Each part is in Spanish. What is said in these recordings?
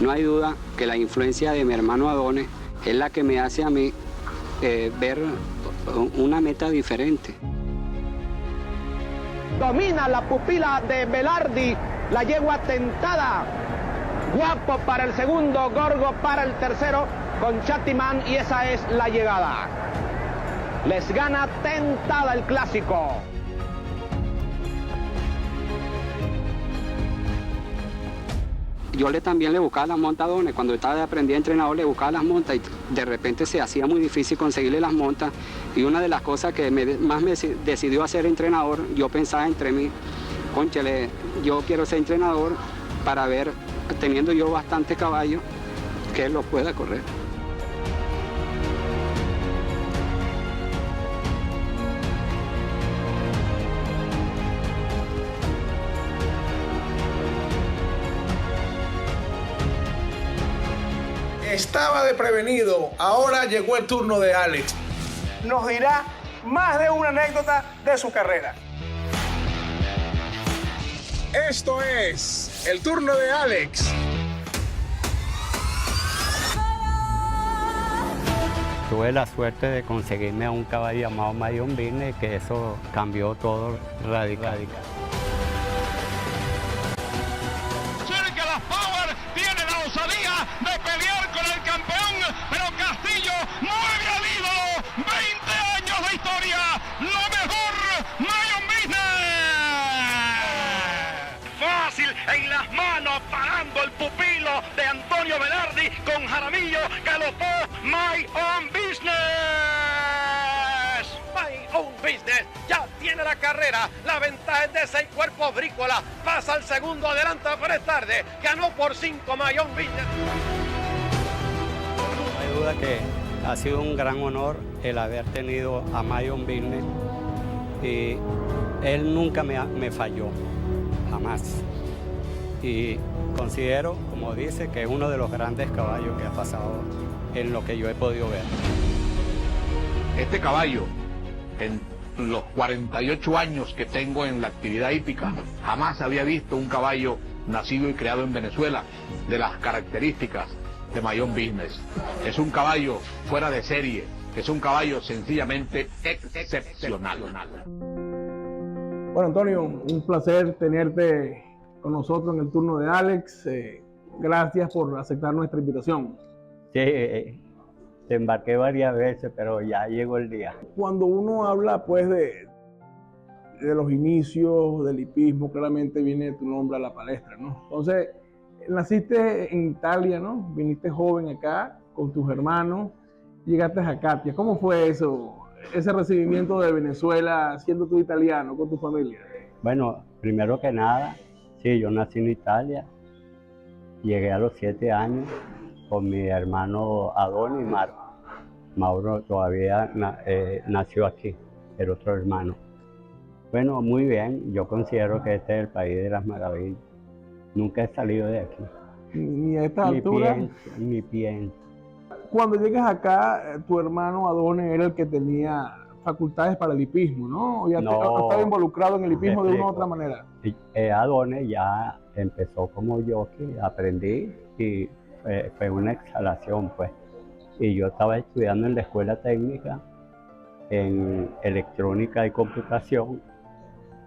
No hay duda que la influencia de mi hermano Adones es la que me hace a mí ver una meta diferente. Domina la pupila de Velardi, la yegua tentada. Guapo para el segundo, Gorgo para el tercero, con Chatiman, y esa es la llegada. Les gana tentada el clásico. Yo también le buscaba las montas a Adones. Cuando estaba aprendiendo entrenador le buscaba las montas y de repente se hacía muy difícil conseguirle las montas. Y una de las cosas que más me decidió hacer entrenador, yo pensaba entre mí, cónchale, yo quiero ser entrenador para ver, teniendo yo bastante caballo, que él los pueda correr. Estaba de prevenido, ahora llegó el turno de Alex. Nos dirá más de una anécdota de su carrera. Esto es el turno de Alex. Tuve la suerte de conseguirme a un caballo llamado Mayon Business, que eso cambió todo radical. Cerca las Power, tiene la osadía de pelear con el campeón, pero Castillo mueve al ídolo. 20 años de historia, lo mejor, Mayon Business. Fácil en las manos, parando el pupilo de Antonio Velardi con Jaramillo, galopó My Own Business. My Own Business ya tiene la carrera, la ventaja es de 6 cuerpos Brícola, pasa al segundo, adelanta por tarde, ganó por 5 My Own Business. No hay duda que ha sido un gran honor el haber tenido a Mayon Business y él nunca me falló, jamás. Y considero, como dice, que es uno de los grandes caballos que ha pasado en lo que yo he podido ver. Este caballo, en los 48 años que tengo en la actividad hípica, jamás había visto un caballo nacido y creado en Venezuela de las características de Mayon Business. Es un caballo fuera de serie, es un caballo sencillamente excepcional. Bueno, Antonio, un placer tenerte con nosotros en el turno de Alex. Gracias por aceptar nuestra invitación. Sí, te embarqué varias veces, pero ya llegó el día. Cuando uno habla pues de los inicios del hipismo, claramente viene tu nombre a la palestra, ¿no? Entonces, naciste en Italia, ¿no? Viniste joven acá con tus hermanos, llegaste a Catia. ¿Cómo fue eso? Ese recibimiento de Venezuela siendo tú italiano con tu familia. Bueno, primero que nada, sí, yo nací en Italia, llegué a los 7 años con mi hermano Adonis y Marco. Mauro todavía nació aquí, el otro hermano. Bueno, muy bien, yo considero que este es el país de las maravillas. Nunca he salido de aquí. Ni a esta altura. Ni pienso. Cuando llegas acá, tu hermano Adonis era el que tenía facultades para el hipismo, ¿no? Ya estaba involucrado en el hipismo de una u otra manera. Adonis ya empezó como jockey, aprendí y fue una exhalación, pues. Y yo estaba estudiando en la escuela técnica en electrónica y computación,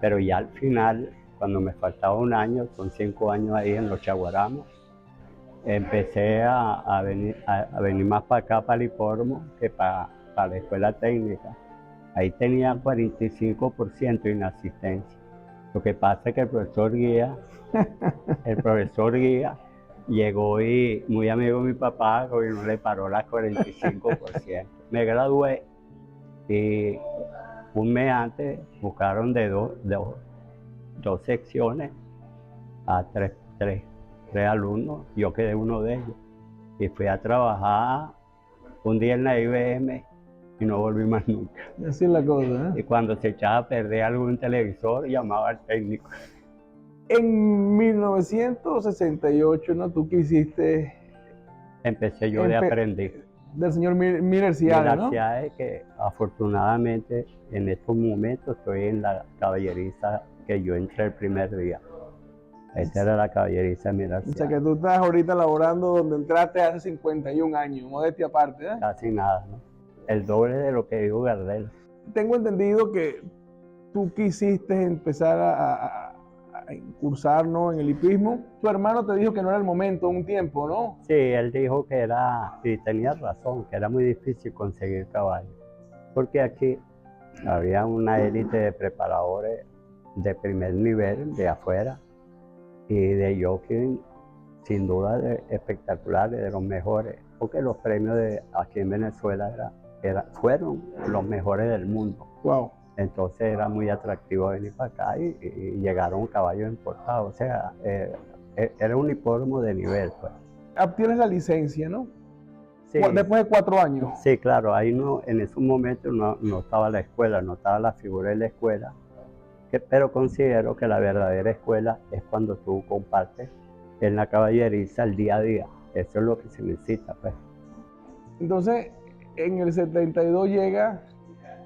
pero ya al final, cuando me faltaba un año, con 5 años ahí en los Chaguaramos, empecé a venir más para acá, para Livorno, que para la escuela técnica. Ahí tenía 45% inasistencia. Lo que pasa es que el profesor guía llegó y muy amigo de mi papá, y no le paró las 45%. Me gradué y un mes antes buscaron de dos secciones a tres alumnos. Yo quedé uno de ellos y fui a trabajar un día en la IBM y no volví más nunca. Así es la cosa, ¿eh? Y cuando se echaba a perder algún televisor, llamaba al técnico. En 1968, ¿no? ¿Tú qué hiciste? Empecé yo de aprendiz. Del señor Miller Ciade, ¿no? Miller, que afortunadamente en estos momentos estoy en la caballeriza que yo entré el primer día. Esta era la caballeriza O sea Mirarciano. que tú estás ahorita laborando donde entraste hace 51 años, modestia aparte, ¿eh? Casi nada, ¿no? El doble de lo que dijo Gardel. Tengo entendido que tú quisiste empezar a incursar, ¿no?, en el hipismo. Tu hermano te dijo que no era el momento, un tiempo, ¿no? Sí, él dijo que era, y tenía razón, que era muy difícil conseguir caballos. Porque aquí había una élite de preparadores de primer nivel de afuera y de jockey sin duda espectaculares, de los mejores, porque los premios aquí en Venezuela fueron los mejores del mundo. Wow. Entonces era muy atractivo venir para acá y llegaron caballos importados. O sea, era un hipódromo de nivel, pues. Obtienes la licencia, ¿no? Sí, Después de 4 años. sí, claro, ahí no, en esos momentos no estaba la escuela, no estaba la figura de la escuela, pero considero que la verdadera escuela es cuando tú compartes en la caballeriza el día a día. Eso es lo que se necesita, pues. Entonces, en el 72 llega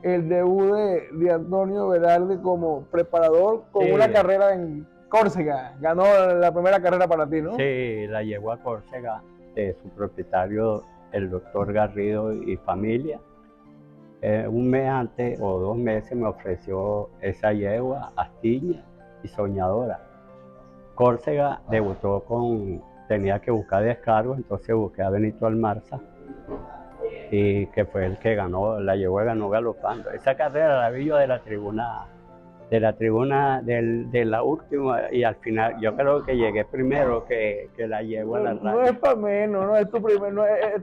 el debut de Antonio Velarde como preparador con Sí. una carrera en Córcega. Ganó la primera carrera para ti, ¿no? Sí, la llevó a Córcega de su propietario, el doctor Garrido y familia. Un mes antes o 2 meses me ofreció esa yegua, Astilla y Soñadora. Córcega debutó tenía que buscar descargo, entonces busqué a Benito Almarza y que fue el que ganó, la yegua ganó galopando. Esa carrera la vi yo de la tribuna de la última, y al final yo creo que llegué primero que la yegua a la No raya. es para menos, ¿no? Es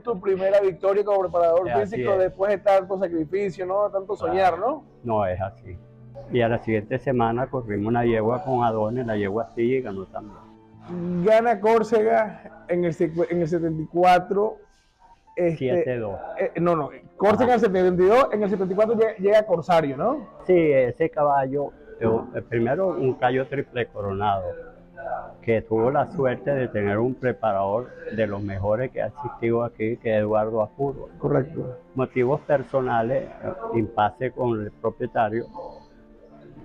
tu primera victoria como preparador Así físico es. después de tanto sacrificio, ¿no? Tanto soñar, ¿no? No es así. Y a la siguiente semana corrimos una yegua con Adonis, la yegua Astilla, y ganó también. Gana Córcega en el 74. 7-2. No, Córcega en el 72, en el 74 llega Corsario, ¿no? Sí, ese caballo, primero un caballo triple coronado, que tuvo la suerte de tener un preparador de los mejores que ha existido aquí, que es Eduardo Apuro. Correcto. Motivos personales, impasse con el propietario,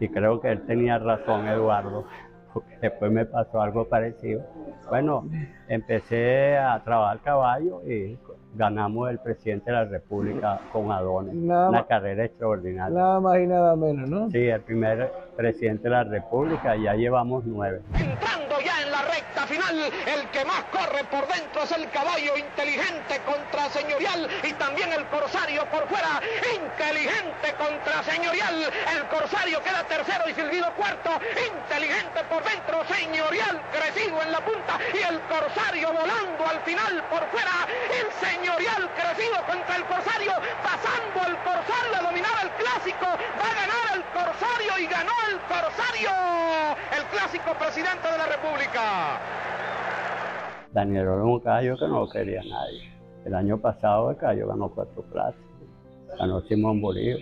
y creo que él tenía razón, Eduardo, porque después me pasó algo parecido. Bueno, empecé a trabajar caballo y ganamos el presidente de la República con Adonis, una carrera extraordinaria. Nada más y nada menos, ¿no? Sí, el primer presidente de la República, ya llevamos 9. Entrando ya en la recta final, el que más corre por dentro es el caballo inteligente contra señorial y también el corsario por fuera, inteligente contra señorial, el corsario queda tercero y Silvido cuarto, inteligente por dentro, señorial crecido en la punta y el corsario volando al final por fuera, el señorial crecido contra el corsario, pasando el corsario a dominar el clásico, va a ganar el corsario y ganó el corsario, el clásico presidente de la República. Daniel era un caballo que no lo quería nadie. El año pasado el caballo ganó 4 plazas, ganó Simón Bolívar.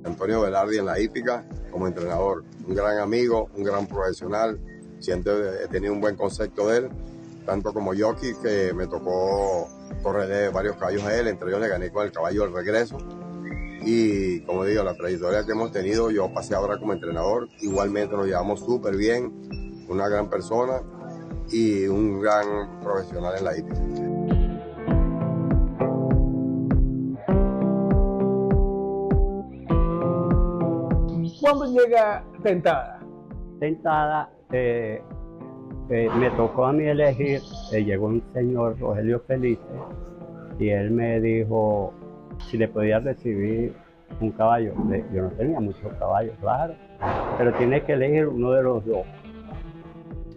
Antonio Velarde en la hípica como entrenador, un gran amigo, un gran profesional, siempre he tenido un buen concepto de él, tanto como jockey, que me tocó correr varios caballos a él, entre ellos le gané con el caballo del regreso, y como digo, la trayectoria que hemos tenido, yo pasé ahora como entrenador, igualmente nos llevamos súper bien, una gran persona y un gran profesional en la hípica. ¿Cuándo llega Tentada? Tentada, me tocó a mí elegir, llegó un señor, Rogelio Felice, y él me dijo si le podía recibir un caballo. Yo no tenía muchos caballos, claro, pero tienes que elegir uno de los dos.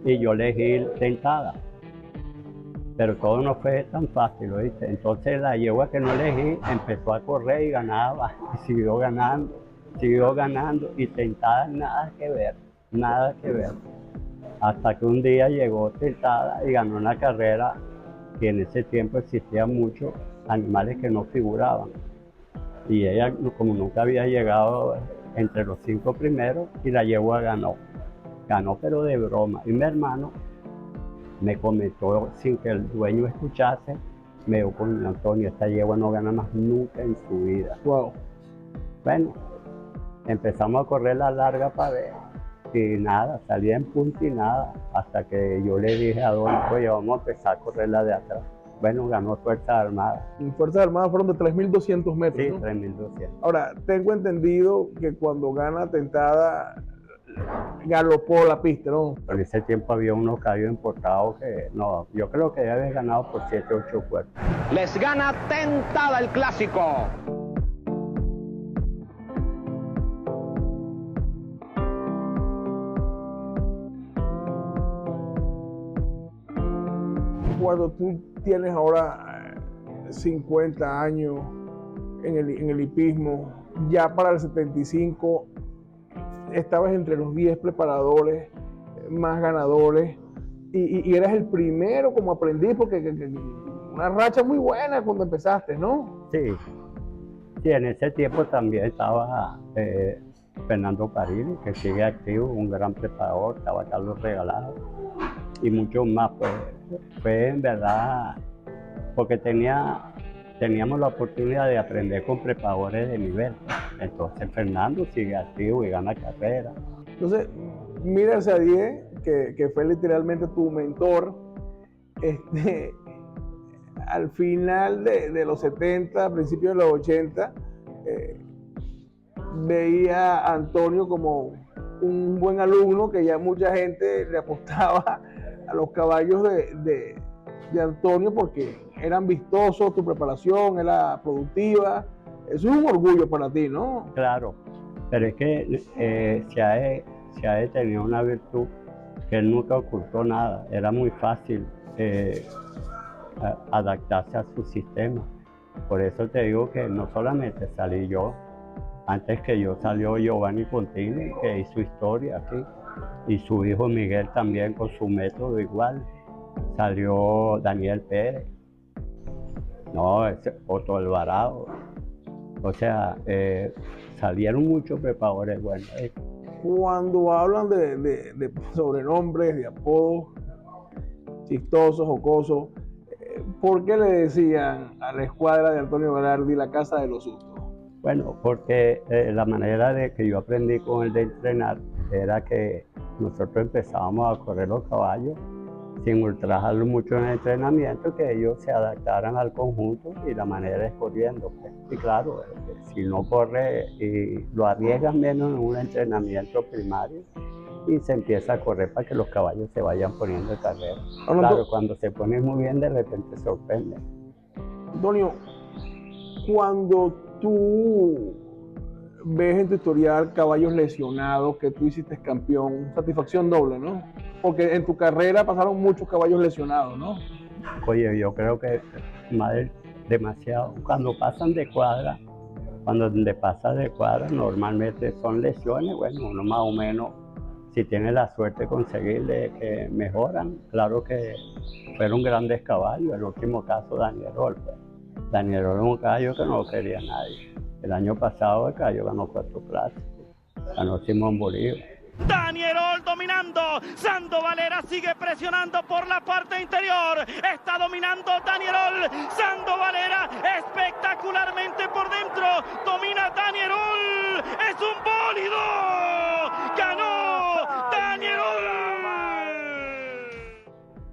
Y yo elegí Tentada, pero todo no fue tan fácil, ¿oíste? Entonces la yegua que no elegí empezó a correr y ganaba, y siguió ganando, y Tentada nada que ver. Hasta que un día llegó Tentada y ganó una carrera que en ese tiempo existían muchos animales que no figuraban. Y ella, como nunca había llegado entre los 5 primeros, y la yegua ganó. ganó pero de broma. Y mi hermano me comentó sin que el dueño escuchase, me dijo, con Antonio, esta yegua no gana más nunca en su vida. Wow. Bueno, empezamos a correr la larga para ver y nada, salía en punta y nada, hasta que yo le dije a Don, oye, vamos a empezar a correr la de atrás. Bueno, ganó Fuerzas Armadas. En Fuerzas Armadas fueron de 3.200 metros, Sí, ¿no? 3.200. Ahora, tengo entendido que cuando gana Tentada, galopó la pista, ¿no? En ese tiempo había unos caballos importados que, no, yo creo que ya había ganado por 7, 8 cuerpos. Les gana Tentada el clásico. Cuando tú tienes ahora 50 años en el hipismo, ya para el 75 estabas entre los 10 preparadores más ganadores y eras el primero como aprendiz, porque una racha muy buena cuando empezaste, ¿no? Sí, sí, en ese tiempo también estaba Fernando Parili, que sigue activo, un gran preparador, estaba Carlos Regalado y muchos más. Pues fue en verdad porque teníamos la oportunidad de aprender con preparadores de nivel. Entonces Fernando sigue activo y gana carrera. Entonces, mira hacia 10, que fue literalmente tu mentor, al final de los 70, a principios de los 80, veía a Antonio como un buen alumno, que ya mucha gente le apostaba a los caballos de Antonio porque eran vistosos, tu preparación era productiva. Eso es un orgullo para ti, ¿no? Claro, pero es que Siaé tenía una virtud que él nunca ocultó nada. Era muy fácil adaptarse a su sistema. Por eso te digo que no solamente salí yo, antes que yo salió Giovanni Contini, que hizo historia aquí, y su hijo Miguel también con su método igual. Salió Daniel Pérez, no, Otto Alvarado. O sea, salieron muchos preparadores buenos. Cuando hablan de sobrenombres, de apodos chistosos, jocosos, ¿por qué le decían a la escuadra de Antonio Berardi la casa de los sustos? Bueno, porque la manera de que yo aprendí con él de entrenar era que nosotros empezábamos a correr los caballos sin ultrajarlo mucho en el entrenamiento, que ellos se adaptaran al conjunto y la manera es corriendo. Pues. Y claro, si no corre y lo arriesgas menos en un entrenamiento primario y se empieza a correr para que los caballos se vayan poniendo de carrera. Claro, cuando se pone muy bien de repente sorprende. Antonio, cuando tú ves en tu historial caballos lesionados, que tú hiciste campeón, satisfacción doble, ¿no? Porque en tu carrera pasaron muchos caballos lesionados, ¿no? Oye, yo creo que demasiado. Cuando pasan de cuadra, normalmente son lesiones, bueno, uno más o menos, si tiene la suerte de conseguirle que mejoran. Claro que fueron grandes caballos, el último caso Daniel Rol. Pues. Daniel Rol es un caballo que no lo quería nadie. El año pasado el caballo ganó 4 clásicos, ganó Simón Bolívar. Danierol dominando, Sando Valera sigue presionando por la parte interior, está dominando Danierol, Sando Valera espectacularmente por dentro, domina Danierol, es un bólido, ganó Danierol.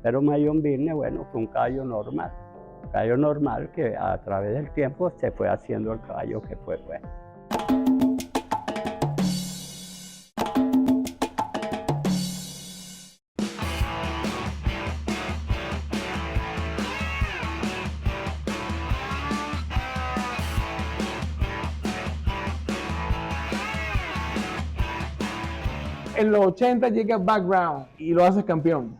Pero Mayón Birne, bueno, fue un caballo normal que a través del tiempo se fue haciendo el caballo que fue bueno. En los 80 llega Background y lo haces campeón.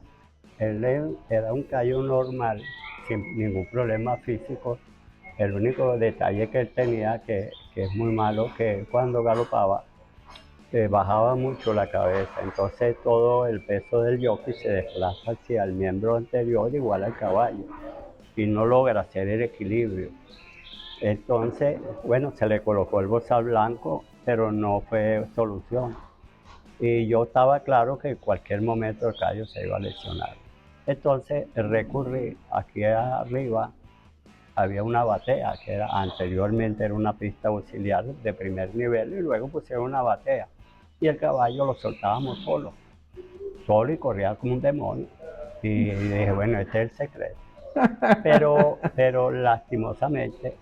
Él era un caballo normal, sin ningún problema físico. El único detalle que él tenía, que es muy malo, que cuando galopaba, bajaba mucho la cabeza. Entonces todo el peso del jockey se desplaza hacia el miembro anterior, igual al caballo, y no logra hacer el equilibrio. Entonces, bueno, se le colocó el bozal blanco, pero no fue solución. Y yo estaba claro que en cualquier momento el caballo se iba a lesionar. Entonces recurrí aquí arriba, había una batea, que anteriormente era una pista auxiliar de primer nivel, y luego pusieron una batea. Y el caballo lo soltábamos solo y corría como un demonio. Y dije, bueno, este es el secreto. Pero lastimosamente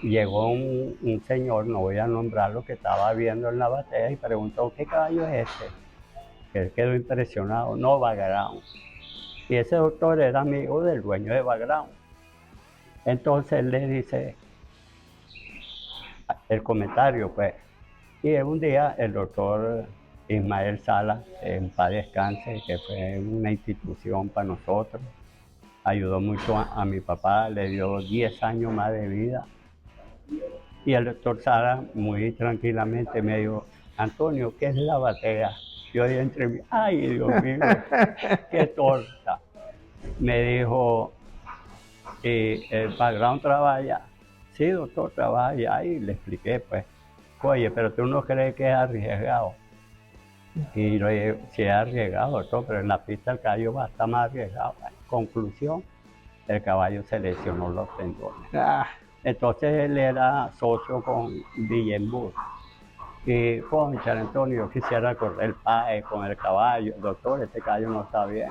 llegó un señor, no voy a nombrarlo, que estaba viendo en la batea y preguntó, ¿qué caballo es este? Que él quedó impresionado, no, Background. Y ese doctor era amigo del dueño de Background. Entonces él le dice el comentario, pues. Y un día el doctor Ismael Salas, en paz descanse, que fue una institución para nosotros, ayudó mucho a mi papá, le dio 10 años más de vida. Y el doctor Salas muy tranquilamente me dijo, Antonio, ¿qué es la batea? Yo ahí entre mí, ay Dios mío, qué torta. Me dijo, el Background trabaja. Sí, doctor, trabaja allá. Y le expliqué, pues, oye, pero tú no crees que es arriesgado. Y yo dije, sí es arriesgado, doctor, pero en la pista el caballo va a estar más arriesgado. Conclusión, el caballo se lesionó los tendones. Entonces él era socio con Villenburg. Y, concha, Antonio, yo quisiera correr el PAE con el caballo. Doctor, este caballo no está bien.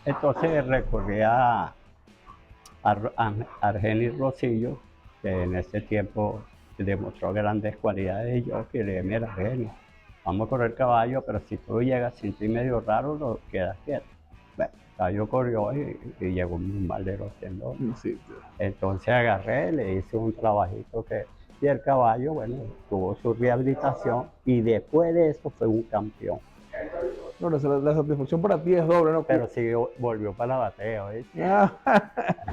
Entonces recurrí a Argenis Rosillo, que en ese tiempo demostró grandes cualidades de jockey. Le dije, mira, Argenis, vamos a correr caballo, pero si tú llegas sin ti medio raro, lo quedas quieto. Bueno, el caballo corrió y llegó muy mal de los tendones. Sí. Entonces agarré, le hice un trabajito y el caballo, bueno, tuvo su rehabilitación y después de eso fue un campeón. No, la satisfacción para ti es doble, ¿no? Pero sí volvió para la batea, ¿viste?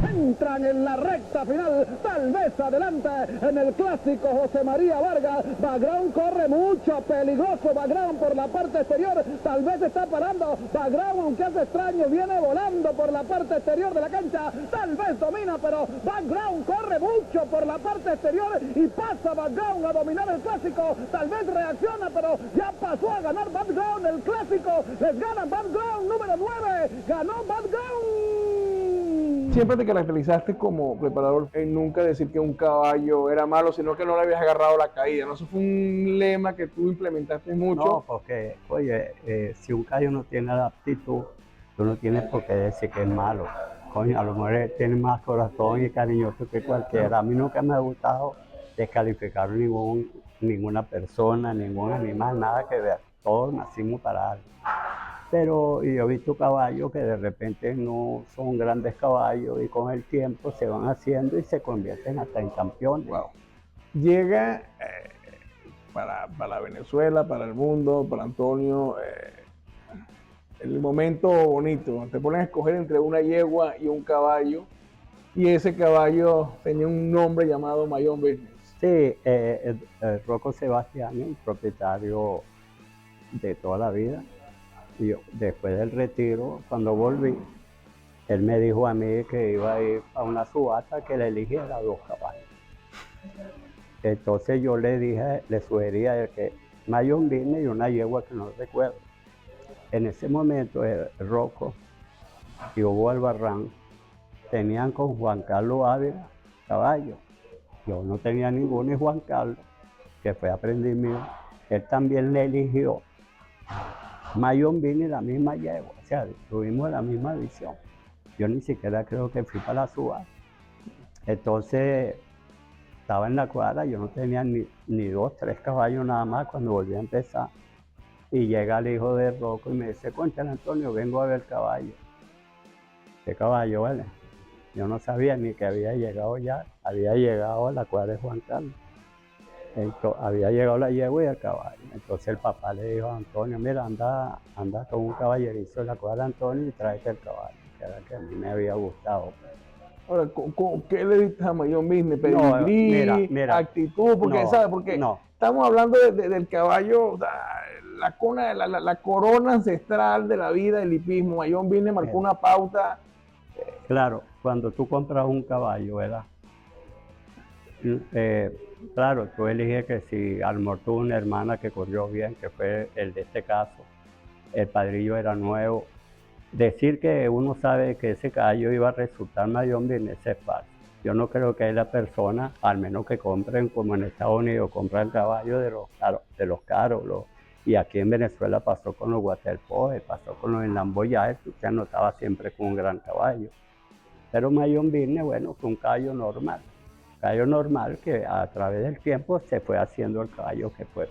Entran en la recta final, tal vez adelante en el clásico José María Vargas. Background corre mucho, peligroso Background por la parte exterior, tal vez está parando. Background, aunque hace extraño, viene volando por la parte exterior de la cancha, tal vez domina, pero Background corre mucho por la parte exterior y pasa Background a dominar el clásico. Tal vez reacciona, pero ya pasó a ganar Background el clásico. Les gana Background número 9, ganó Background. Siempre te caracterizaste como preparador en nunca decir que un caballo era malo, sino que no le habías agarrado la caída, ¿no? Eso fue un lema que tú implementaste mucho. No, porque, oye, si un caballo no tiene la aptitud, tú no tienes por qué decir que es malo. Coño, a lo mejor él tiene más corazón y cariñoso que cualquiera. A mí nunca me ha gustado descalificar ninguna persona, ningún animal, nada que ver. Todos nacimos para algo. Pero yo he visto caballos que de repente no son grandes caballos y con el tiempo se van haciendo y se convierten hasta en campeones. Wow. Llega para Venezuela, para el mundo, para Antonio, el momento bonito. Te ponen a escoger entre una yegua y un caballo y ese caballo tenía un nombre llamado Mayón Business. Sí, Rocco Sebastián, el propietario de toda la vida. Y yo, después del retiro, cuando volví, él me dijo a mí que iba a ir a una subasta que le eligiera 2 caballos. Entonces yo le dije, le sugería que Mayón Business y una yegua que no recuerdo. En ese momento, Rocco y Hugo Albarrán tenían con Juan Carlos Ávila caballos. Yo no tenía ninguno y Juan Carlos, que fue aprendiz mío, él también le eligió Mayón Business, la misma yegua, o sea, tuvimos la misma visión. Yo ni siquiera creo que fui para la subasta. Entonces, estaba en la cuadra, yo no tenía ni 2, 3 caballos nada más cuando volví a empezar. Y llega el hijo de Rocco y me dice, concha Antonio, vengo a ver caballo. ¿Qué caballo, vale? Yo no sabía ni que había llegado ya, había llegado a la cuadra de Juan Carlos. Había llegado la yegua y el caballo. Entonces el papá le dijo a Antonio, mira, anda con un caballerizo de la cuadra de Antonio y tráete el caballo, que era que a mí me había gustado. Ahora, ¿qué le diste a Mayón Business? Pedigrí, mira, actitud, porque, no, ¿sabes? Porque estamos hablando del caballo, o sea, la corona ancestral de la vida del hipismo. Mayón Business marcó una pauta. Claro, cuando tú compras un caballo, ¿verdad? Claro, tú eliges que si a lo mejor tuvo una hermana que corrió bien, que fue el de este caso, el padrillo era nuevo. Decir que uno sabe que ese caballo iba a resultar Mayón Business es falso. Yo no creo que la persona, al menos que compren como en Estados Unidos, compran caballos de los caros. Y aquí en Venezuela pasó con los Waterpoe, pasó con los Lamboyard, que usted no estaba siempre con un gran caballo. Pero Mayón Business, bueno, fue un caballo normal. Caballo normal que a través del tiempo se fue haciendo el caballo que fue.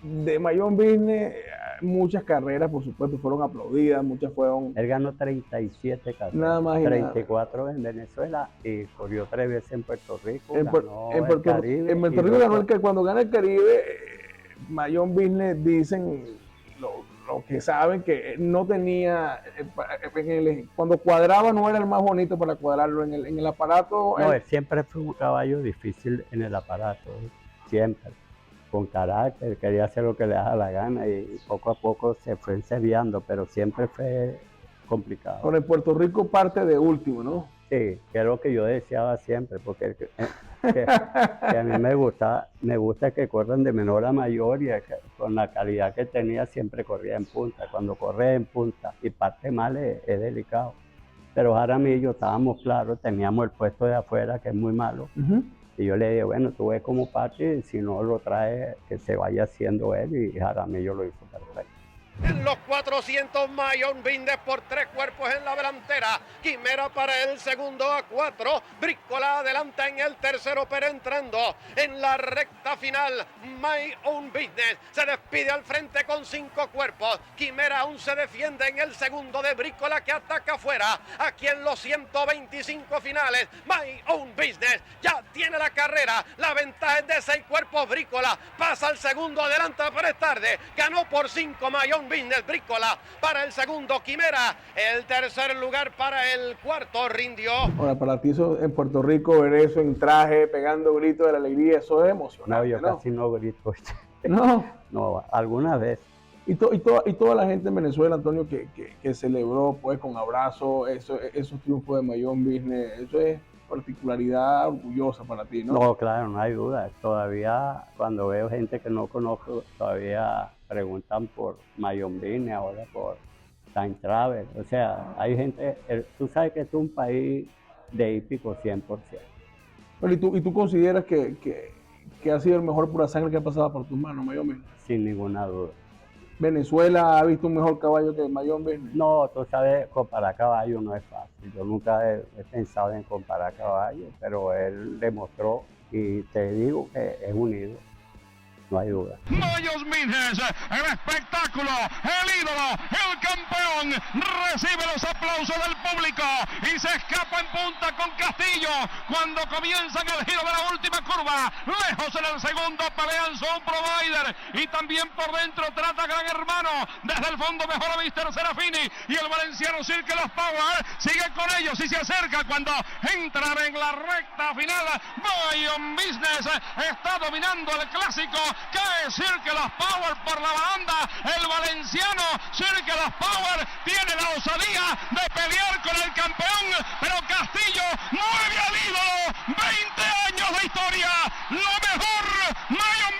De Mayón Business, muchas carreras, por supuesto, fueron aplaudidas, muchas fueron... Él ganó 37 carreras, Nada más y 34 en Venezuela y corrió 3 veces en Puerto Rico. En Puerto Rico ganó el que cuando gana el Caribe, Mayón Business dicen lo que saben que no tenía, cuando cuadraba no era el más bonito para cuadrarlo en el aparato. No, él siempre fue un caballo difícil en el aparato, siempre. Con carácter, quería hacer lo que le daba la gana y poco a poco se fue enseñando, pero siempre fue complicado. Ahora en Puerto Rico parte de último, ¿no? Sí, que es lo que yo deseaba siempre, porque que a mí me gusta que corran de menor a mayor y con la calidad que tenía siempre corría en punta. Cuando corre en punta y parte mal es delicado. Pero Jaramillo estábamos claros, teníamos el puesto de afuera que es muy malo. Y yo le dije, bueno, tú ves cómo parte y si no lo trae, que se vaya haciendo él y Jaramillo lo hizo perfecto. En los 400, Mayón Business por 3 cuerpos en la delantera. Quimera para el segundo a 4. Brícola adelanta en el tercero, pero entrando en la recta final. Mayón Business se despide al frente con 5 cuerpos. Quimera aún se defiende en el segundo de Brícola que ataca afuera. Aquí en los 125 finales, Mayón Business ya tiene la carrera. La ventaja es de 6 cuerpos. Brícola pasa al segundo, adelanta, pero es tarde. Ganó por 5 Mayón Business. Brícola para el segundo, Quimera el tercer lugar, para el cuarto rindió. Ahora, para ti eso, en Puerto Rico, ver eso en traje, pegando gritos de la alegría, eso es emocionante. No, yo casi no grito. No, alguna vez. Y toda la gente en Venezuela, Antonio, que celebró pues con abrazos esos triunfos de Mayón Business, eso es particularidad orgullosa para ti, ¿no? No, claro, no hay duda. Todavía cuando veo gente que no conozco, todavía preguntan por Mayón Business, ahora por Time Travel. O sea, hay gente, tú sabes que es un país de hípico 100%. Pero ¿y tú consideras que ha sido el mejor pura sangre que ha pasado por tus manos, Mayón Business? Sin ninguna duda. ¿Venezuela ha visto un mejor caballo que Mayón Business? No, tú sabes, comparar caballos no es fácil. Yo nunca he pensado en comparar caballos, pero él demostró y te digo que es unido. No hay duda. Mayón Business, el espectáculo, el ídolo, el campeón, recibe los aplausos del público y se escapa en punta con Castillo cuando comienzan el giro de la última curva. Lejos en el segundo pelean Son Provider y también por dentro trata Gran Hermano. Desde el fondo mejora Mr. Serafini y el valenciano Cirque Los Power sigue con ellos y se acerca cuando entran en la recta final. Mayón Business está dominando el clásico. Cae Cirque Los Power por la banda. El valenciano Cirque Los Power tiene la osadía de pelear con el campeón, pero Castillo mueve al ídolo. 20 años de historia, lo mejor, Mayón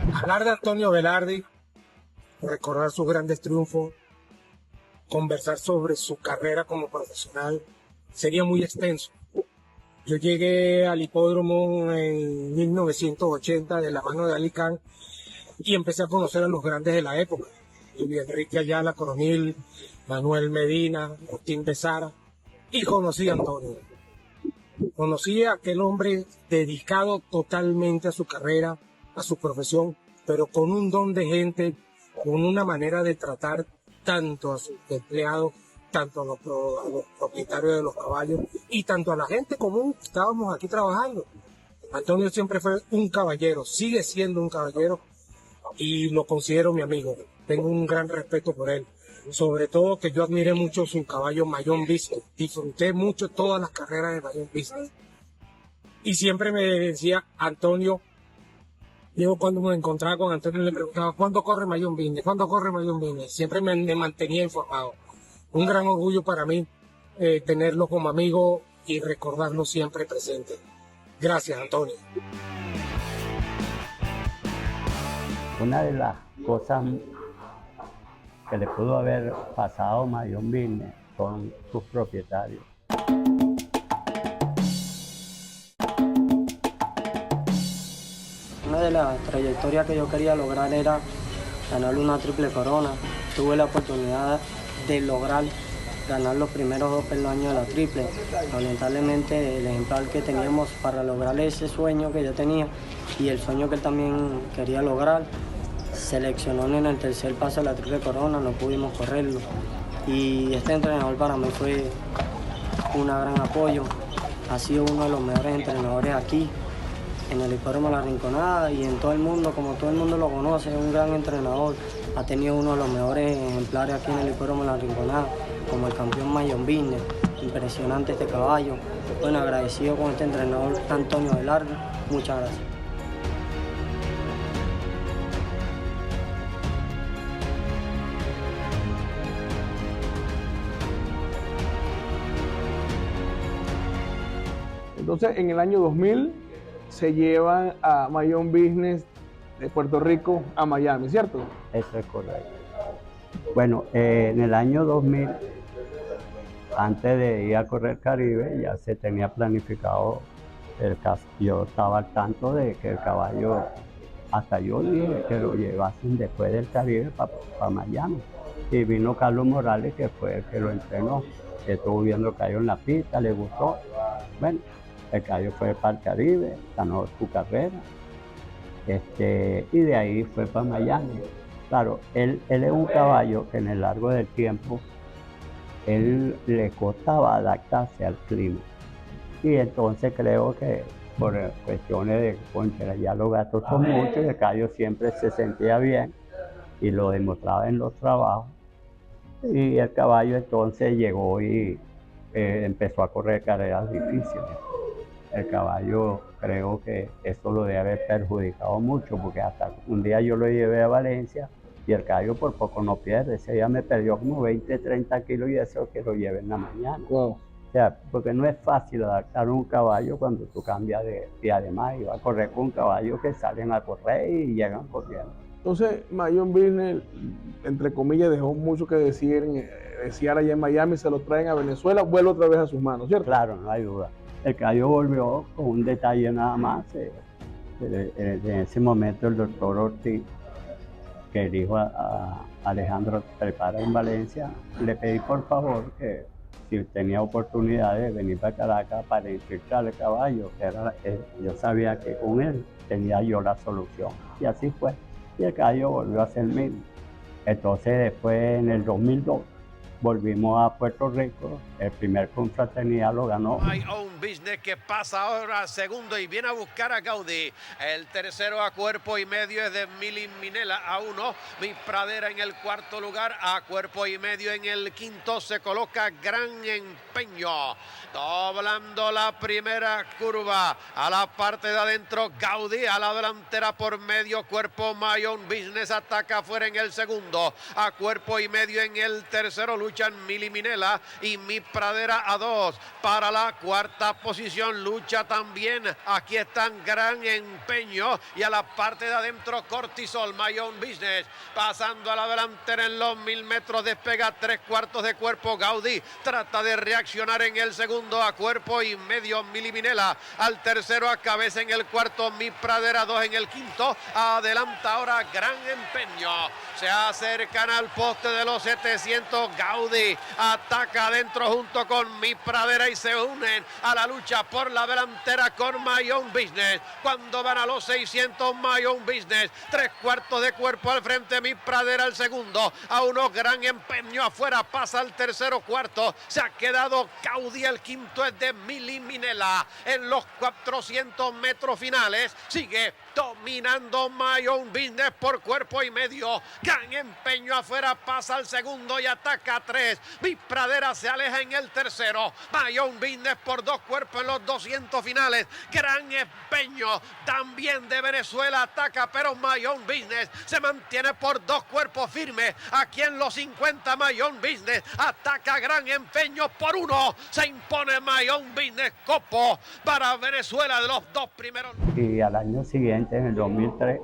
Business. Hablar de Antonio Velarde, recordar sus grandes triunfos, conversar sobre su carrera como profesional, sería muy extenso. Yo llegué al hipódromo en 1980 de la mano de Alicán y empecé a conocer a los grandes de la época. Luis Enrique Ayala, Coronil, Manuel Medina, Agustín Besara, y conocí a Antonio. Conocí a aquel hombre dedicado totalmente a su carrera, a su profesión, pero con un don de gente, con una manera de tratar tanto a sus empleados, tanto a los propietarios de los caballos y tanto a la gente común que estábamos aquí trabajando. Antonio siempre fue un caballero, sigue siendo un caballero y lo considero mi amigo. Tengo un gran respeto por él. Sobre todo que yo admiré mucho su caballo Mayón Business. Disfruté mucho todas las carreras de Mayón Business. Y siempre me decía, Antonio, yo cuando me encontraba con Antonio le preguntaba, ¿cuándo corre Mayón Business? ¿Cuándo corre Mayón Business? Siempre me mantenía informado. Un gran orgullo para mí tenerlo como amigo y recordarlo siempre presente. Gracias, Antonio. Una de las cosas que le pudo haber pasado a Mayon Business son sus propietarios. Una de las trayectorias que yo quería lograr era ganar una triple corona. Tuve la oportunidad de lograr ganar los primeros 2 peldaños de la triple. Lamentablemente el ejemplar que teníamos para lograr ese sueño que yo tenía y el sueño que él también quería lograr, seleccionó en el tercer paso de la triple corona, no pudimos correrlo. Y este entrenador para mí fue un gran apoyo. Ha sido uno de los mejores entrenadores aquí, en el Hipódromo La Rinconada y en todo el mundo, como todo el mundo lo conoce, es un gran entrenador. Ha tenido uno de los mejores ejemplares aquí en el Hipódromo La Rinconada, como el campeón Mayon Business. Impresionante este caballo. Bueno, agradecido con este entrenador Antonio Velarde. Muchas gracias. Entonces, en el año 2000 se llevan a Mayon Business de Puerto Rico a Miami, ¿cierto? Eso es correcto. Bueno, en el año 2000, antes de ir a correr Caribe, ya se tenía planificado el caso. Yo estaba al tanto de que el caballo, hasta yo dije que lo llevasen después del Caribe para Miami. Y vino Carlos Morales, que fue el que lo entrenó. Estuvo viendo el caballo en la pista, le gustó. Bueno, el caballo fue para el Caribe, ganó su carrera, y de ahí fue para Miami. Claro, él es un caballo que en el largo del tiempo, él le costaba adaptarse al clima. Y entonces creo que por cuestiones de, concha, ya los gastos son muchos, y el caballo siempre se sentía bien y lo demostraba en los trabajos. Y el caballo entonces llegó y empezó a correr carreras difíciles. El caballo, creo que eso lo debe haber perjudicado mucho, porque hasta un día yo lo llevé a Valencia y el caballo por poco no pierde. Ese día me perdió como 20, 30 kilos y eso que lo llevé en la mañana. Wow. O sea, porque no es fácil adaptar un caballo cuando tú cambias y además iba a correr con caballos que salen a correr y llegan corriendo. Entonces, Mayon Business, entre comillas, dejó mucho que desear allá en Miami, se lo traen a Venezuela, vuelve otra vez a sus manos, ¿cierto? Claro, no hay duda. El caballo volvió con un detalle nada más. En ese momento el doctor Ortiz, que dijo a Alejandro prepara en Valencia, le pedí por favor que si tenía oportunidad de venir para Caracas para infiltrar el caballo, yo sabía que con él tenía yo la solución. Y así fue. Y el caballo volvió a ser mío. Entonces después en el 2002 volvimos a Puerto Rico, el primer confraternidad lo ganó. My Own Business, que pasa ahora a segundo y viene a buscar a Gaudí. El tercero a cuerpo y medio es de Mili Minella a 1. Mi Pradera en el cuarto lugar, a cuerpo y medio en el quinto se coloca Gran Empeño. Doblando la primera curva a la parte de adentro, Gaudí a la delantera por medio cuerpo. My Own Business ataca afuera en el segundo, a cuerpo y medio en el tercero luchan Mili Minella y Mi Pradera a 2. Para la cuarta posición lucha también, aquí están Gran Empeño y a la parte de adentro Cortisol. My Own Business pasando a la delantera en los 1000 metros, despega 3/4 de cuerpo. Gaudí trata de reaccionar en el segundo, a cuerpo y medio Mili Minella, al tercero a cabeza en el cuarto Mi Pradera, 2 en el quinto, adelanta ahora Gran Empeño, se acercan al poste de los 700. Gaudí ataca adentro junto con Mi Pradera y se unen a la lucha por la delantera con My Own Business. Cuando van a los 600, My Own Business, 3/4 de cuerpo al frente, Mi Pradera al segundo, a 1 Gran Empeño afuera, pasa al tercero cuarto, se ha quedado Gaudí, el quinto es de Mili Minella. En los 400 metros finales sigue dominando My Own Business por cuerpo y medio. Gran Empeño afuera, pasa al segundo y ataca 3. Mi Pradera se aleja en el tercero. Mayón Business por 2 cuerpos en los 200 finales. Gran empeño también de Venezuela. Ataca, pero Mayón Business se mantiene por 2 cuerpos firmes. Aquí en los 50, Mayón Business ataca, gran empeño por 1. Se impone Mayón Business Copo para Venezuela de los 2 primeros. Y al año siguiente, en el 2003,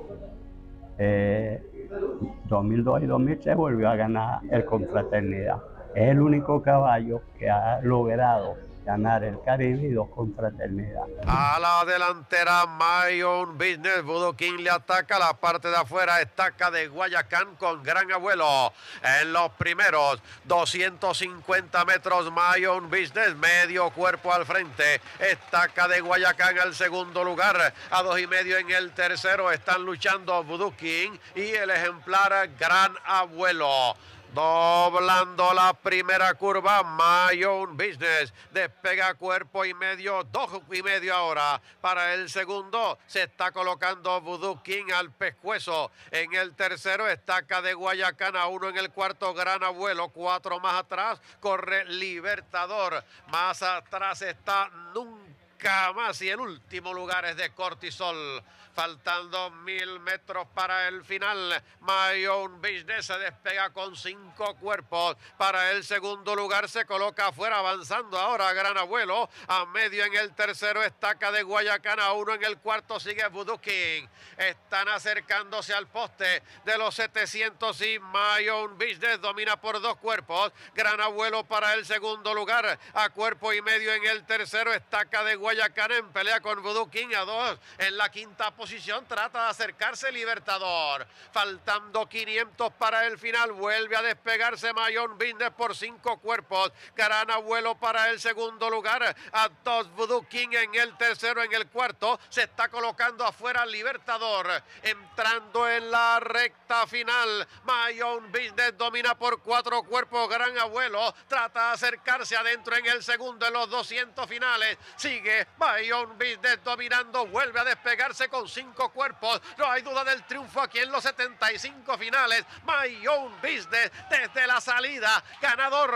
2002 y 2003 volvió a ganar el Confraternidad. Es el único caballo que ha logrado ganar el Caribe y 2 Confraternidad. A la delantera, Mayón Business. Voodoo King le ataca la parte de afuera. Estaca de Guayacán con Gran Abuelo. En los primeros 250 metros, Mayón Business, medio cuerpo al frente. Estaca de Guayacán al segundo lugar. A 2.5 en el tercero están luchando Voodoo King y el ejemplar Gran Abuelo. Doblando la primera curva, Mayón Business despega cuerpo y medio, 2.5 ahora. Para el segundo se está colocando Voodoo King al pescuezo. En el tercero, Estaca de Guayacán a 1 en el cuarto, Gran Abuelo. 4 más atrás corre Libertador. Más atrás está Nunca Más y el último lugar es de Cortisol. Faltando 1.000 metros para el final, Mayón Business se despega con 5 cuerpos. Para el segundo lugar se coloca afuera, avanzando ahora Gran Abuelo. A medio en el tercero, Estaca de Guayacán. A 1 en el cuarto sigue Voodoo King. Están acercándose al poste de los 700 y Mayón Business domina por 2 cuerpos. Gran Abuelo para el segundo lugar. A cuerpo y medio en el tercero, Estaca de Guayacán en pelea con Voodoo King. A 2 en la quinta posición. Trata de acercarse Libertador. Faltando 500 para el final. Vuelve a despegarse Mayón Business por 5 cuerpos. Gran Abuelo para el segundo lugar. A 2 Voodoo King en el tercero. En el cuarto se está colocando afuera Libertador. Entrando en la recta final, Mayón Business domina por 4 cuerpos. Gran Abuelo trata de acercarse adentro en el segundo en los 200 finales. Sigue Mayón Business dominando. Vuelve a despegarse con 5 cuerpos. No hay duda del triunfo aquí en los 75 finales. Mayón Business desde la salida, ganador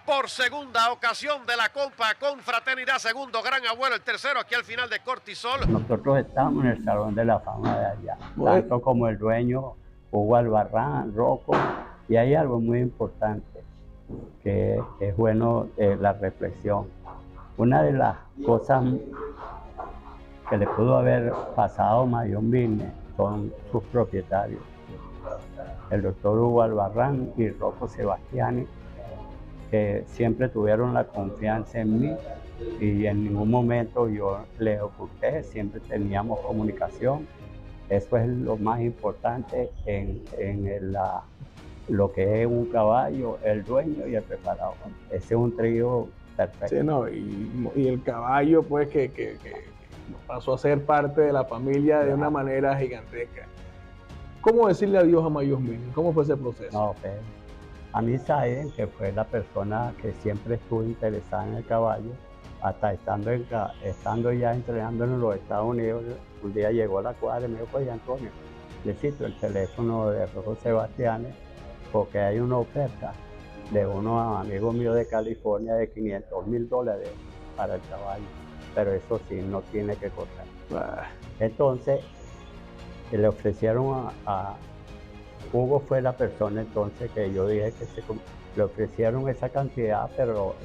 por segunda ocasión de la Copa Confraternidad. Segundo, Gran Abuelo. El tercero aquí al final de Cortisol. Nosotros estamos en el Salón de la Fama de allá, tanto como el dueño Hugo Albarrán, Rocco. Y hay algo muy importante que es bueno, la reflexión. Una de las cosas que le pudo haber pasado a Mayón Business son sus propietarios, el doctor Hugo Albarrán y Rocco Sebastiani, que siempre tuvieron la confianza en mí y en ningún momento yo les oculté, siempre teníamos comunicación. Eso es lo más importante en lo que es un caballo, el dueño y el preparador. Ese es un trío perfecto. Sí, no, y el caballo pues que pasó a ser parte de la familia de una manera gigantesca. ¿Cómo decirle adiós a Mayón Business? ¿Cómo fue ese proceso? No, pues, a mí Saiden, que fue la persona que siempre estuvo interesada en el caballo, hasta estando ya entrenando en los Estados Unidos, un día llegó a la cuadra y me dijo, oye Antonio, necesito el teléfono de Rocco Sebastiani porque hay una oferta de unos amigos míos de California de $500,000 para el caballo. Pero eso sí, no tiene que correr. Entonces, le ofrecieron a Hugo, fue la persona entonces que yo dije que le ofrecieron esa cantidad, pero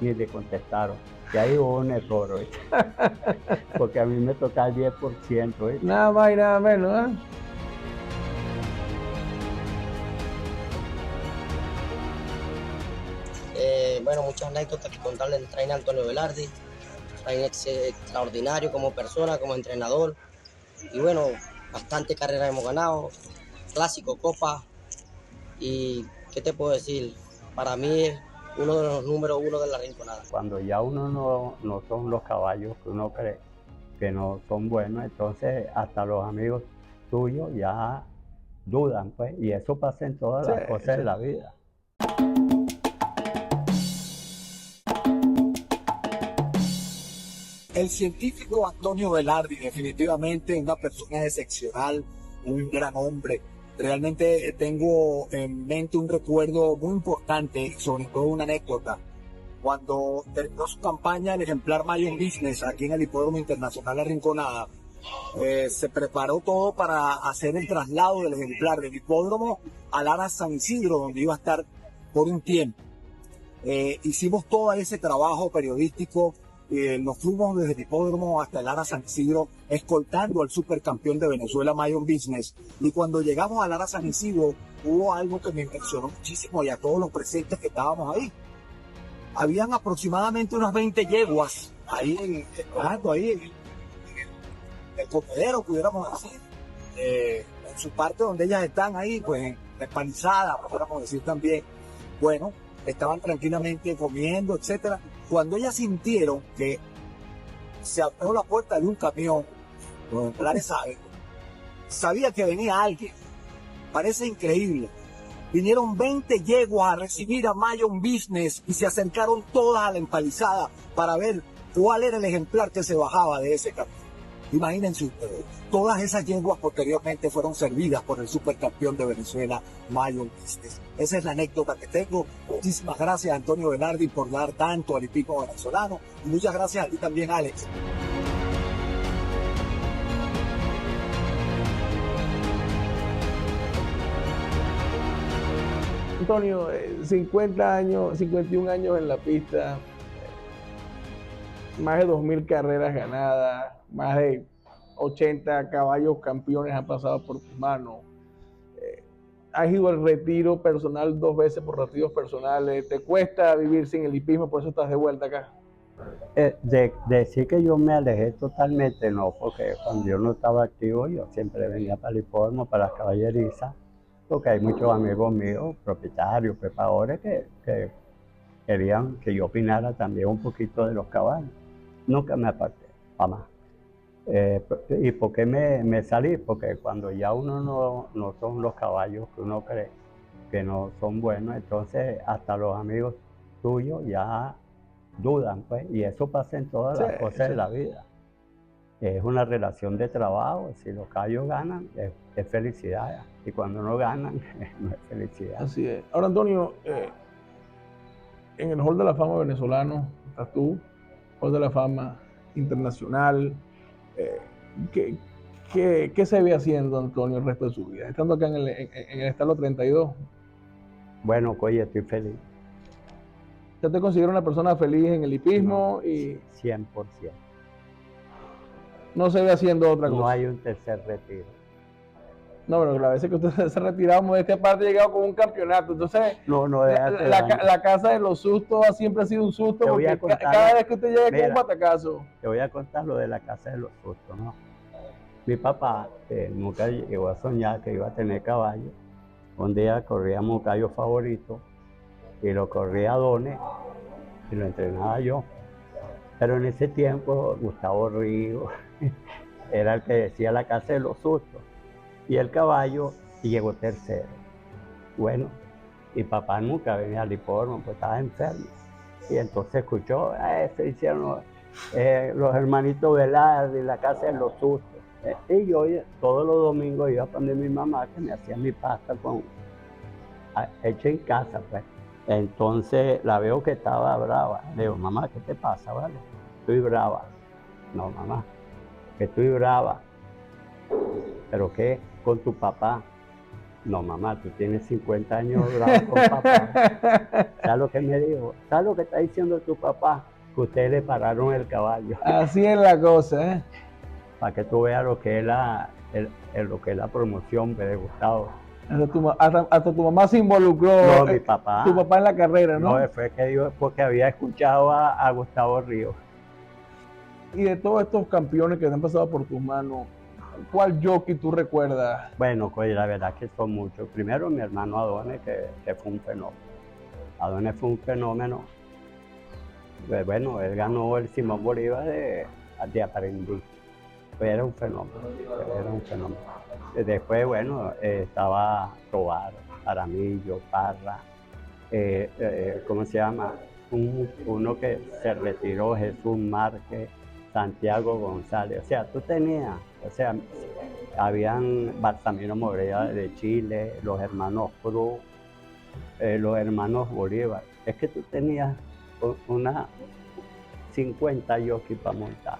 ni le contestaron. Y ahí hubo un error, ¿oíste? Porque a mí me toca el 10%. ¿oíste? Nada más y nada menos, Bueno, muchas anécdotas que contarle del trainer Antonio Velardi. Extraordinario como persona, como entrenador. Y bueno, bastante carreras hemos ganado, clásico, copa. Y ¿qué te puedo decir? Para mí es uno de los números 1 de la Rinconada. Cuando ya uno no son los caballos que uno cree que no son buenos, entonces hasta los amigos tuyos ya dudan, pues. Y eso pasa en todas las cosas de la vida. El científico Antonio Velardi, definitivamente una persona excepcional, un gran hombre, Realmente tengo en mente un recuerdo muy importante, sobre todo una anécdota. Cuando terminó su campaña el ejemplar Mayon Business aquí en el Hipódromo Internacional La Rinconada, se preparó todo para hacer el traslado del ejemplar del hipódromo al Ara San Isidro, donde iba a estar por un tiempo. Hicimos todo ese trabajo periodístico, nos fuimos desde el hipódromo hasta el Ara San Isidro, escoltando al supercampeón de Venezuela Mayon Business. Y cuando llegamos al Ara San Isidro, hubo algo que me impresionó muchísimo y a todos los presentes que estábamos ahí. Habían aproximadamente unas 20 yeguas ahí en el comedero, pudiéramos decir, en su parte donde ellas están ahí, pues empanizadas, pudiéramos decir también. Bueno, estaban tranquilamente comiendo, etcétera. Cuando ellas sintieron que se abrió la puerta de un camión, los ejemplares sabía que venía alguien. Parece increíble. Vinieron 20 yeguas a recibir a Mayon Business y se acercaron todas a la empalizada para ver cuál era el ejemplar que se bajaba de ese camión. Imagínense ustedes, todas esas yeguas posteriormente fueron servidas por el supercampeón de Venezuela, Mayon Business. Esa es la anécdota que tengo. Muchísimas gracias, Antonio Velarde, por dar tanto al hipismo venezolano. Y muchas gracias a ti también, Alex. Antonio, 50 años, 51 años en la pista, más de 2.000 carreras ganadas, más de 80 caballos campeones han pasado por tus manos. Has ido al retiro personal 2 veces por retiros personales. ¿Te cuesta vivir sin el hipismo, por eso estás de vuelta acá? Decir que yo me alejé totalmente, no, porque cuando yo no estaba activo, yo siempre venía para el hipódromo, para las caballerizas, porque hay muchos amigos míos, propietarios, preparadores, que querían que yo opinara también un poquito de los caballos. Nunca me aparté, jamás. ¿Y por qué me salí? Porque cuando ya uno no son los caballos que uno cree que no son buenos, entonces hasta los amigos tuyos ya dudan, pues, y eso pasa en todas las cosas de la vida. Es una relación de trabajo. Si los caballos ganan, es felicidad, y cuando no ganan, no es felicidad. Así es. Ahora, Antonio, en el Hall de la Fama venezolano estás tú, Hall de la Fama internacional. ¿Qué se ve haciendo, Antonio, el resto de su vida? Estando acá en el Establo 32. Bueno, oye, estoy feliz. ¿Ya te considero una persona feliz en el hipismo? No, y 100%. No se ve haciendo otra cosa. No hay un tercer retiro. No, pero la vez que usted se ha retirado modestia aparte, ha llegado con un campeonato. Entonces, la casa de los sustos siempre ha sido un susto, porque cada vez que usted llega con un batacazo. Te voy a contar lo de la casa de los sustos, ¿no? Mi papá nunca llegó a soñar que iba a tener caballo. Un día corríamos un caballo favorito y lo corría Dones y lo entrenaba yo. Pero en ese tiempo Gustavo Ríos era el que decía la casa de los sustos. Y el caballo llegó tercero. Bueno, y papá nunca venía al hipódromo, pues estaba enfermo. Y entonces escuchó, se hicieron los hermanitos Velarde y la casa de los sustos. Y yo todos los domingos iba a poner mi mamá, que me hacía mi pasta hecha en casa, pues. Entonces la veo que estaba brava. Le digo, mamá, ¿qué te pasa, vale? Estoy brava. No, mamá, que estoy brava. ¿Pero qué? ¿Con tu papá? No, mamá, tú tienes 50 años bravo con papá. ¿Sabes lo que me dijo? ¿Sabes lo que está diciendo tu papá? Que ustedes le pararon el caballo. Así es la cosa, ¿eh? Para que tú veas lo que es la promoción de Gustavo. Hasta tu mamá se involucró. No, mi papá. Tu papá en la carrera, ¿no? No, fue que dijo porque había escuchado a Gustavo Ríos. Y de todos estos campeones que te han pasado por tus manos, ¿cuál jockey tú recuerdas? Bueno, pues la verdad que son muchos. Primero mi hermano Adones, que fue un fenómeno. Adones fue un fenómeno. Bueno, él ganó el Simón Bolívar de aprendiz. Pues era un fenómeno, Después, bueno, estaba Tobar, Aramillo, Parra, ¿cómo se llama? Uno que se retiró, Jesús Márquez, Santiago González. O sea, tú tenías O sea, habían Balsamino Morea de Chile, los hermanos Cruz, los hermanos Bolívar. Es que tú tenías una 50 jockeys para montar.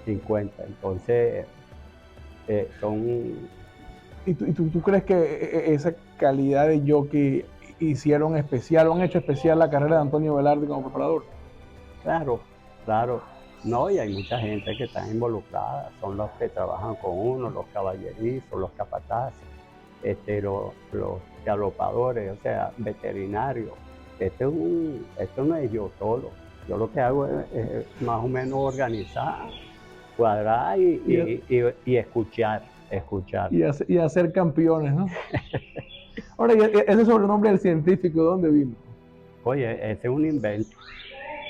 50, entonces son... ¿Y tú crees que esa calidad de jockey hicieron especial o han hecho especial la carrera de Antonio Velarde como preparador? Claro, claro. No, y hay mucha gente que está involucrada, son los que trabajan con uno, los caballerizos, los capataces, los galopadores, o sea, veterinarios. Esto no es yo solo. Yo lo que hago es más o menos organizar, cuadrar y escuchar. Y hacer campeones, ¿no? Ahora, ese sobrenombre del científico, ¿de dónde vino? Oye, ese es un invento,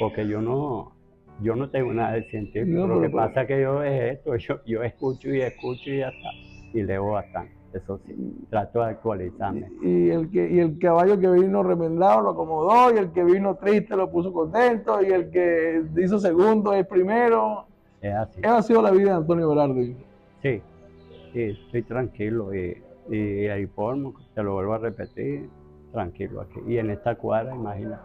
porque yo no tengo nada de científico. No, lo que pasa es que yo es esto, yo escucho y ya está, y leo bastante. Eso sí, trato de actualizarme. Y el caballo que vino remendado lo acomodó, y el que vino triste lo puso contento, y el que hizo segundo es primero. Es así. Esa ha sido la vida de Antonio Velarde. Sí, estoy tranquilo y ahí formo, te lo vuelvo a repetir, tranquilo aquí. Y en esta cuadra, imagínate.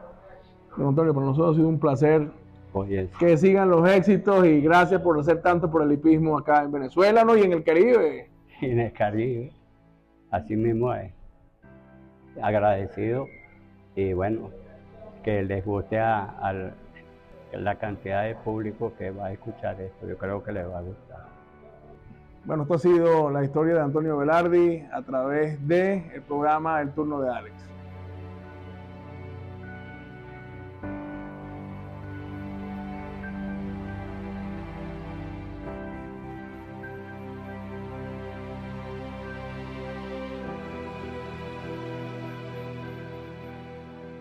Don Antonio, para nosotros ha sido un placer. Oye, que sigan los éxitos y gracias por hacer tanto por el hipismo acá en Venezuela, ¿no? Y en el Caribe. Y en el Caribe, así mismo es. Agradecido y bueno, que les guste a la cantidad de público que va a escuchar esto. Yo creo que les va a gustar. Bueno, esto ha sido la historia de Antonio Velarde a través del programa El Turno de Alex.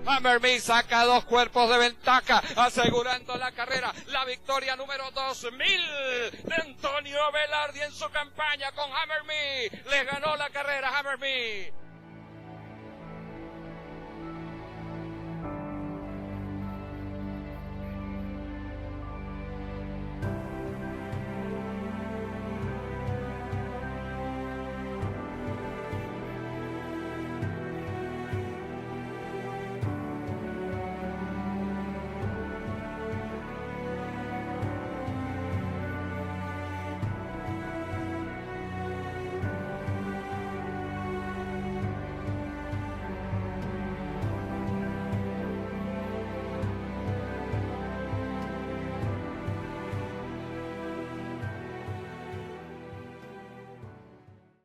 Hammerme saca 2 cuerpos de ventaja, asegurando la carrera, la victoria número 2000 de Antonio Velarde en su campaña con Hammerme. Les ganó la carrera Hammerme.